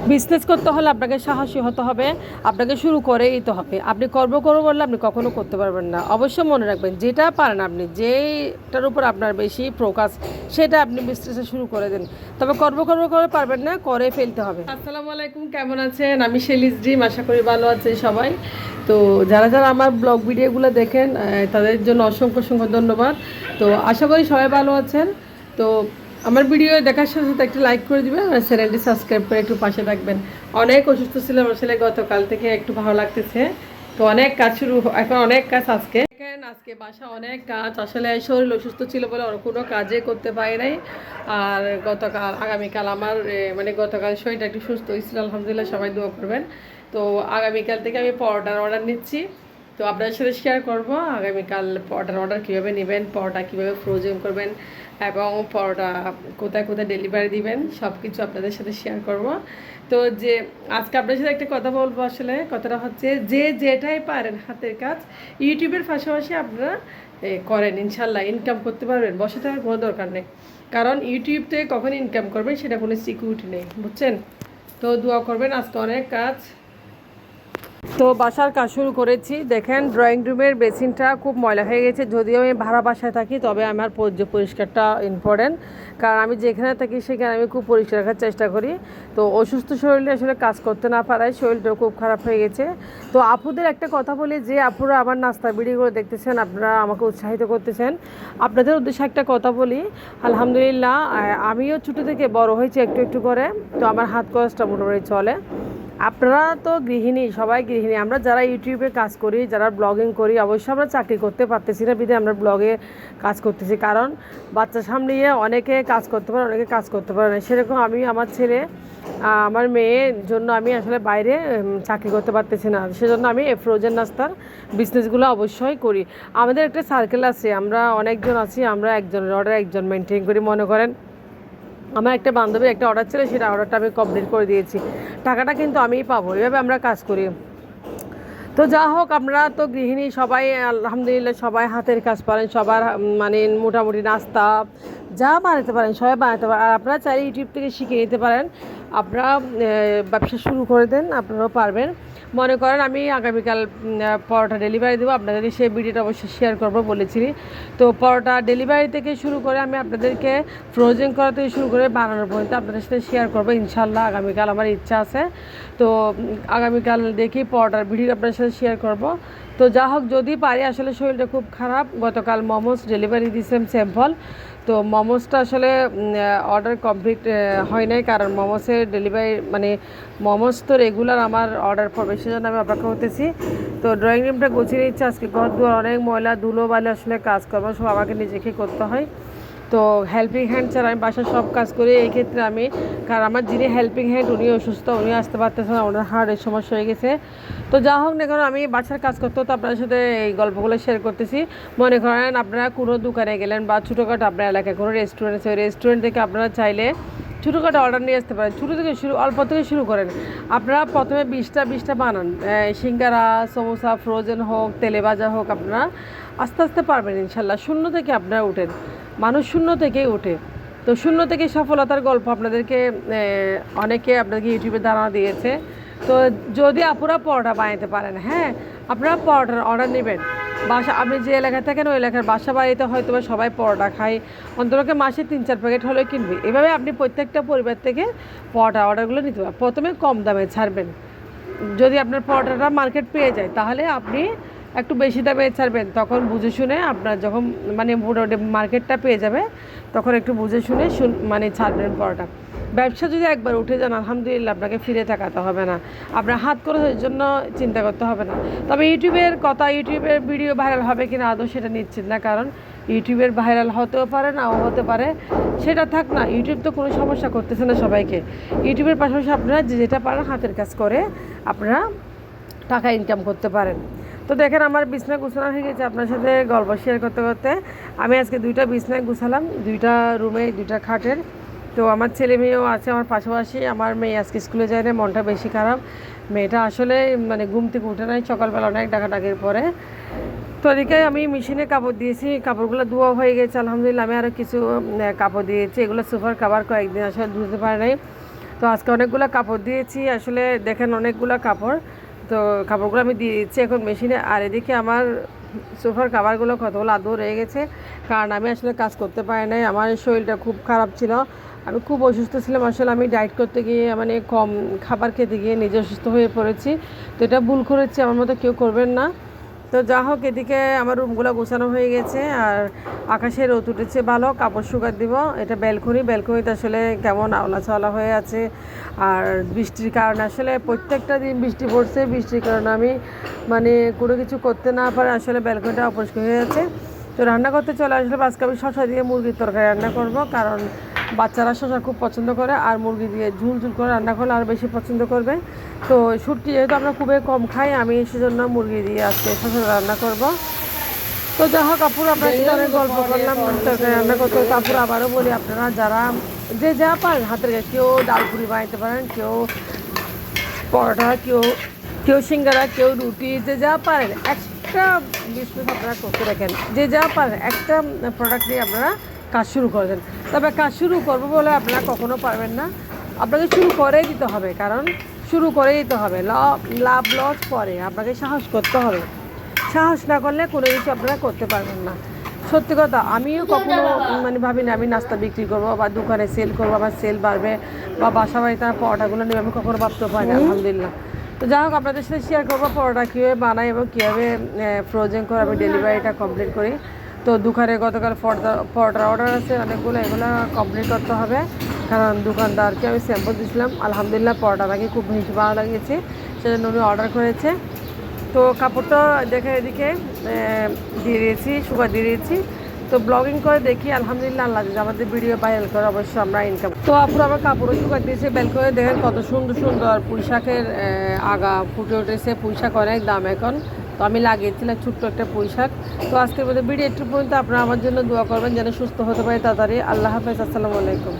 Business করতে হলে আপনাকে সাহসী হতে হবে, আপনাকে শুরু করেই তো হবে। আপনি করবো করবো বললে আপনি কখনো করতে পারবেন না। অবশ্যই মনে রাখবেন, যেটা পারেন আপনি, যেটার উপর আপনার বেশি ফোকাস, সেটা আপনি বিজনেসে শুরু করে দিন। তবে করবো করবো করে পারবেন না, করে ফেলতে হবে। আসসালামু আলাইকুম, কেমন আছেন? আমি শেলিস ড্রিম, আশা করি ভালো আছেন সবাই। তো যারা যারা আমার ব্লগ ভিডিওগুলো দেখেন তাদের জন্য অসংখ্য অসংখ্য ধন্যবাদ। তো আশা করি সবাই ভালো আছেন। তো আমার ভিডিও দেখার সাথে সাথে একটু লাইক করে দিবেন আর চ্যানেলটি সাবস্ক্রাইব করে একটু পাশে থাকবেন। অনেক অসুস্থ ছিলাম আসলে, গতকাল থেকে একটু ভালো লাগতেছে। তো অনেক কাজ শুরু, এখন অনেক কাজ আজকে বাসা অনেক কাজ। আসলে শরীর অসুস্থ ছিল বলে কোনো কাজে করতে পারি নাই। আর আগামীকাল আমার মানে গতকাল শরীরটা একটু সুস্থ হয়েছিল, আলহামদুলিল্লাহ, সবাই দোয়া করবেন। তো আগামীকাল থেকে আমি পরোটার অর্ডার নিচ্ছি। তো আপনাদের সাথে শেয়ার করবো আগামীকাল পরোটার অর্ডার কীভাবে নেবেন, পরোটা কীভাবে ফ্রোজেন করবেন এবং পরোটা কোথায় কোথায় ডেলিভারি দিবেন, সব কিছু আপনাদের সাথে শেয়ার করব। তো যে আজকে আপনাদের সাথে একটা কথা বলবো, আসলে কথাটা হচ্ছে যে যেটাই পারেন হাতের কাজ ইউটিউবের পাশাপাশি আপনারা করেন, ইনশাল্লাহ ইনকাম করতে পারবেন। বসে থাকার কোনো দরকার নেই, কারণ ইউটিউব থেকে কখন ইনকাম করবেন সেটা কোনো সিকিউরিটি নেই, বুঝছেন? তো দোয়া করবেন, আজকে অনেক কাজ। তো বাসার কাজ শুরু করেছি। দেখেন ড্রয়িং রুমের বেসিনটা খুব ময়লা হয়ে গেছে। যদিও আমি ভাড়া বাসায় থাকি, তবে আমার পরিষ্কারটা ইম্পর্টেন্ট, কারণ আমি যেখানে থাকি সেখানে আমি খুব পরিষ্কার রাখার চেষ্টা করি। তো অসুস্থ শরীরে আসলে কাজ করতে না পারায় শরীরটাও খুব খারাপ হয়ে গেছে। তো আপুদের একটা কথা বলি, যে আপুরা আমার নাস্তা ভিডিওগুলো দেখতেছেন, আপনারা আমাকে উৎসাহিত করতেছেন, আপনাদের উদ্দেশ্যে একটা কথা বলি। আলহামদুলিল্লাহ, আমিও ছোটো থেকে বড় হয়েছি একটু একটু করে। তো আমার হাত খরচটা মোটামুটি চলে। আপনারা তো গৃহিণী, সবাই গৃহিণী। আমরা যারা ইউটিউবে কাজ করি, যারা ব্লগিং করি, অবশ্যই আমরা চাকরি করতে পারতেছি না বিধে আমরা ব্লগে কাজ করতেছি। কারণ বাচ্চা সামলিয়ে অনেকে কাজ করতে পারে, অনেকে কাজ করতে পারে না। সেরকম আমি আমার ছেলে, আমার মেয়ের জন্য আমি আসলে বাইরে চাকরি করতে পারতেছি না। সেজন্য আমি ফ্রোজেন নাস্তার বিজনেসগুলো অবশ্যই করি। আমাদের একটা সার্কেল আছে, আমরা অনেকজন আছি, আমরা একজনের অর্ডার একজন মেনটেন করি। মনে করেন আমার একটা বান্ধবীর একটা অর্ডার ছিল, সেটা অর্ডারটা আমি কমপ্লিট করে দিয়েছি, টাকাটা কিন্তু আমিই পাবো। এভাবে আমরা কাজ করি। তো যা হোক, আমরা তো গৃহিণী সবাই, আলহামদুলিল্লাহ সবাই হাতের কাজ পারেন, সবার মানে মোটামুটি নাস্তা যা বানাতে পারেন সবাই বানাতে পারেন। আর আপনারা চাইলে ইউটিউব থেকে শিখে নিতে পারেন, আপনারা ব্যবসা শুরু করে দেন, আপনারাও পারবেন। মনে করেন আমি আগামীকাল পরোটা ডেলিভারি দেবো, আপনাদের সেই ভিডিওটা অবশ্যই শেয়ার করবো বলেছি। তো পরোটা ডেলিভারি থেকে শুরু করে আমি আপনাদেরকে ফ্রোজেন করা থেকে শুরু করে বানানোর পর্যন্ত আপনাদের সাথে শেয়ার করবো ইনশাল্লাহ। আগামীকাল আমার ইচ্ছা আছে। তো আগামীকাল দেখি পরোটার ভিডিও আপনাদের সাথে শেয়ার করব। তো যা হোক, যদি পারি, আসলে শরীরটা খুব খারাপ। গতকাল মোমোস ডেলিভারি দিয়েছিলাম স্যাম্পল। তো মোমোসটা আসলে অর্ডার কমপ্লিট হয় নাই, কারণ মোমোসের ডেলিভারি মানে মোমোস তো রেগুলার আমার অর্ডার পড়বে, সেজন্য আমি অপেক্ষা করতেছি। তো ড্রয়িং রুমটা গুছিয়ে নিচ্ছে। আজকে ঘর দুয়ার অনেক ময়লা ধুলো বালি, আসলে কাজকর্ম সব আমাকে নিজেকে করতে হয়। তো হেল্পিং হ্যান্ড ছাড়া আমি বাসার সব কাজ করি। এই ক্ষেত্রে আমি, কারণ আমার যিনি হেল্পিং হ্যান্ড উনি অসুস্থ, উনি আসতে পারতেছে না, ওনার হার্টের সমস্যা হয়ে গেছে। তো যা হোক না কেন, আমি বাসার কাজ করতে হতো, আপনাদের সাথে এই গল্পগুলো শেয়ার করতেছি। মনে করেন আপনারা কোনো দোকানে গেলেন বা ছোটোখাটো আপনার এলাকায় কোনো রেস্টুরেন্ট আছে, ওই রেস্টুরেন্ট থেকে আপনারা চাইলে ছোটোখাটো অর্ডার নিয়ে আসতে পারেন। ছোটো থেকে শুরু, অল্প থেকে শুরু করেন। আপনারা প্রথমে 20টা বানান, সিঙ্গারা, সমোসা, ফ্রোজেন হোক, তেলে ভাজা হোক, আপনারা আস্তে আস্তে পারবেন ইনশাল্লাহ। শূন্য থেকে আপনারা উঠেন, মানুষ শূন্য থেকেই ওঠে। তো শূন্য থেকে সফলতার গল্প আপনাদেরকে অনেকে আপনাদেরকে ইউটিউবে ধারণা দিয়েছে। তো যদি আপুরা পরোটা বানাতে পারেন, হ্যাঁ, আপনারা পরোটার অর্ডার নেবেন। বাসা, আপনি যে এলাকায় থাকেন ওই এলাকার বাসা বাড়িতে হয়তো বা সবাই পরোটা খায়, অন্ততপক্ষে মাসে 3-4 প্যাকেট হলেও কিনবে। এভাবে আপনি প্রত্যেকটা পরিবার থেকে পরোটা অর্ডারগুলো নিতে পারেন। প্রথমে কম দামে ছাড়বেন। যদি আপনার পরোটাটা মার্কেট পেয়ে যায়, তাহলে আপনি একটু বেশি দামে ছাড়বেন। তখন বুঝে শুনে, আপনার যখন মানে মোটামুটি মার্কেটটা পেয়ে যাবে, তখন একটু বুঝে শুনে মানে ছাড়বেন পরোটা। ব্যবসা যদি একবার উঠে যান, আলহামদুলিল্লাহ, আপনাকে ফিরে তাকাতে হবে না, আপনার হাত খরচের জন্য চিন্তা করতে হবে না। তবে ইউটিউবের কথা, ইউটিউবের ভিডিও ভাইরাল হবে কিনা আদৌ সেটা নিশ্চিত না, কারণ ইউটিউবের ভাইরাল হতেও পারে, নাও হতে পারে। সেটা থাক না, ইউটিউব তো কোনো সমস্যা করতেছে না সবাইকে। ইউটিউবের পাশাপাশি আপনারা যেটা পারেন হাতের কাজ করে আপনারা টাকা ইনকাম করতে পারেন। তো দেখেন আমার বিছনা গুছানো হয়ে গেছে। আপনার সাথে গল্প শেয়ার করতে করতে আমি আজকে 2টা বিছনা গুছালাম, 2টা রুমে 2টা খাটের। তো আমার ছেলে মেয়েও আছে আমার পাশাপাশি। আমার মেয়ে আজকে স্কুলে যায় না, মনটা বেশি খারাপ। মেয়েটা আসলে মানে ঘুম থেকে উঠে নাই, সকালবেলা অনেক ডাকাডাকির পরে। তো এদিকে আমি মেশিনে কাপড় দিয়েছি, কাপড়গুলো ধোয়া হয়ে গেছে আলহামদুলিল্লাহ। আমি আরও কিছু কাপড় দিয়েছি, এগুলো সোফার কাভার কয়েকদিন আসলে ধুতে পারে নাই। তো আজকে অনেকগুলো কাপড় দিয়েছি, আসলে দেখেন অনেকগুলো কাপড়। তো কাপড়গুলো আমি দিয়ে দিচ্ছি এখন মেশিনে। আর এদিকে আমার সোফার কাভারগুলো কতগুলো আদৌ রয়ে গেছে, কারণ আমি আসলে কাজ করতে পারি নাই, আমার শরীরটা খুব খারাপ ছিল, আমি খুব অসুস্থ ছিলাম। আসলে আমি ডায়েট করতে গিয়ে মানে কম খাবার খেতে গিয়ে নিজে অসুস্থ হয়ে পড়েছি। তো এটা ভুল করেছি, আমার মতো কেউ করবেন না। তো যা হোক, এদিকে আমার রুমগুলো গোছানো হয়ে গেছে, আর আকাশে রোদ উঠেছে ভালো, কাপড় শুকাত দিব। এটা ব্যালকনিতে আসলে কেমন আওলা চাওলা হয়ে আছে, আর বৃষ্টির কারণে আসলে প্রত্যেকটা দিন বৃষ্টি পড়ছে, বৃষ্টির কারণে আমি মানে কোনো কিছু করতে না পারে আসলে ব্যালকনিটা অপরিষ্কার হয়ে আছে। তো রান্না করতে চলে আসলে আজকে আমি শসা দিয়ে মুরগির তরকারি রান্না করব, কারণ বাচ্চারা শসা খুব পছন্দ করে, আর মুরগি দিয়ে ঝুল ঝুল করে রান্না করলে আরও বেশি পছন্দ করবে। তো শুটকি যেহেতু আমরা খুবই কম খাই, আমি সেজন্য মুরগি দিয়ে আজকে শসা রান্না করব। তো যা হোক আপুর, আপনার সাথে অনেক গল্প করলাম তরকারি রান্না করতে। তারপর আবারও বলি, আপনারা যারা যে যা পারেন হাতের কাছে, কেউ ডালপুরি বানাইতে পারেন, কেউ পরোটা, কেউ কেউ সিঙ্গারা, কেউ রুটি, যে যা পারেন একটা বিজনেস আপনারা করতে রাখেন, যে যা পারেন একটা প্রোডাক্ট দিয়ে আপনারা কাজ শুরু করে দেন। তবে কাজ শুরু করবো বলে আপনারা কখনো পারবেন না, আপনাকে শুরু করেই দিতে হবে, কারণ শুরু করেই দিতে হবে। লাভ লস পরে, আপনাকে সাহস করতে হবে, সাহস না করলে কোনো কিছু আপনারা করতে পারবেন না। সত্যি কথা, আমিও কখনো মানে ভাবি না আমি নাস্তা বিক্রি করবো বা দোকানে সেল করবো, আমার সেল বাড়বে বা বাসা বাড়িতে পরোটাগুলো নেবে, আমি কখনো ভাবতে পারি না, আলহামদুলিল্লাহ। তো যাই হোক, আপনাদের সাথে শেয়ার করবো পরোটা কীভাবে বানাই এবং কীভাবে ফ্রোজেন করে আমি ডেলিভারিটা কমপ্লিট করি। তো দোকানে গতকাল পরোটার অর্ডার আছে অনেকগুলো, এগুলো কমপ্লিট করতে হবে, কারণ দোকানদারকে আমি স্যাম্পল দিয়েছিলাম, আলহামদুলিল্লাহ পরোটা নাকি খুব বেশি ভালো লাগিয়েছে, সেজন্য উনি অর্ডার করেছে। তো কাপড়টা দেখে এদিকে দিয়ে দিয়েছি, শুকা দিয়ে দিয়েছি। তো ব্লগিং করে দেখি আলহামদুলিল্লাহ, আল্লাহ যদি আমাদের ভিডিও ভাইরাল করে অবশ্যই আমরা ইনকাম। তো আপুর আমার কাপড়ও শুকা দিয়েছে, ব্যালকনি দেখেন কত সুন্দর সুন্দর পুঁইশাকের আগা ফুটে উঠেছে, পুঁইশাক অনেক দাম এখন। তো আমি লাগিয়েছিলাম ছোট্ট একটা পুঁইশাক। তো আজকের মধ্যে ভিডিও একটু পর্যন্ত, আপনারা আমার জন্য দোয়া করবেন যেন সুস্থ হতে পারে তাড়াতাড়ি। আল্লাহ হাফেজ, আসসালামু আলাইকুম।